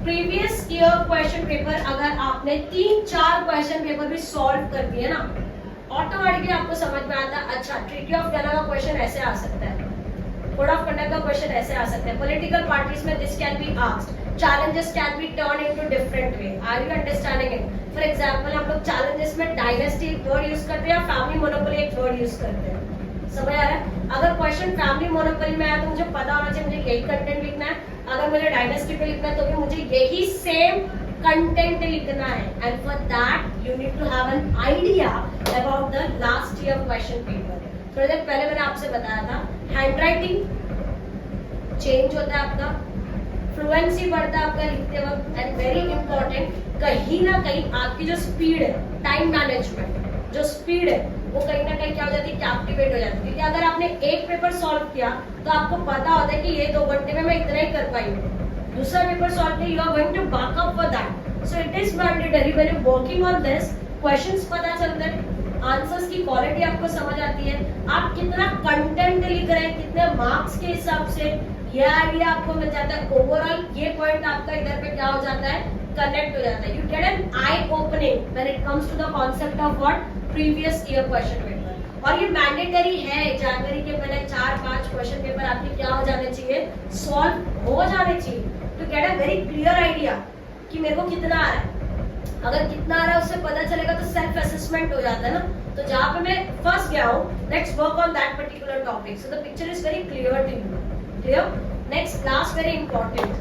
Previous year question paper अगर आपने 3-4 question paper भी सॉल्व कर दिए ना, ऑटोमेटिकली आपको समझ में आता है अच्छा ट्रीटी ऑफ ghana का क्वेश्चन ऐसे आ सकता है, कोड ऑफ कंडक्ट का क्वेश्चन ऐसे आ सकता है, पॉलिटिकल पार्टीज में this can be asked, challenges can be turned into different way. Are you understanding it? For example, हम लोग challenges में dynasty एक वर्ड यूज करते हैं, family monopoly एक वर्ड यूज करते हैं. समझ आ रहा है? अगर क्वेश्चन फैमिली मोनोपोली में आया तो मुझे पता होना चाहिए मुझे यही कंटेंट लिखना है, अगर मुझे डायनेस्टी पे लिखना है तो भी मुझे यही सेम कंटेंट लिखना है. And for that you need to have an idea about the last year question paper. थोड़ी देर पहले मैंने आपसे बताया था हैंड राइटिंग चेंज होता है आपका, फ्लुएंसी बढ़ता है आपका लिखते वक्त, एंड वेरी इंपॉर्टेंट कहीं ना कहीं आपकी जो स्पीड है, टाइम मैनेजमेंट जो स्पीड है वो कहीं ना कहीं क्या हो जाती है, कैप्टिवेट हो जाती है. क्योंकि अगर आपने एक पेपर सॉल्व किया तो आपको पता होता है कि ये 2 घंटे में मैं इतना ही कर पाई हूँ. दूसरा पेपर सॉल्व किया, you are going to back up for that. So it is mandatory when you working on this, questions पता चलते हैं, आंसर्स की क्वालिटी आपको समझ आती है, आप कितना कंटेंट लिख रहे हैं, कितने मार्क्स के हिसाब से ये आइडिया आपको मिल जाता है. ओवरऑल ये पॉइंट आपका इधर पे क्या हो जाता है, कनेक्ट हो जाता है. You get an eye opening when it comes to the concept of what previous year question paper. और ये मैंडेटरी है, जनवरी के पहले 4-5 क्वेश्चन पेपर आपके क्या हो जाने चाहिए, सॉल्व हो जाने चाहिए, to get a very clear idea कि मेरे को कितना आ रहा है. अगर कितना आ रहा है उससे पता चलेगा तो सेल्फ असेसमेंट हो जाता है ना. तो जहाँ पे मैं फंस गया हूँ, let's work on that particular topic so the picture is very clear to you. Clear? Next last very important,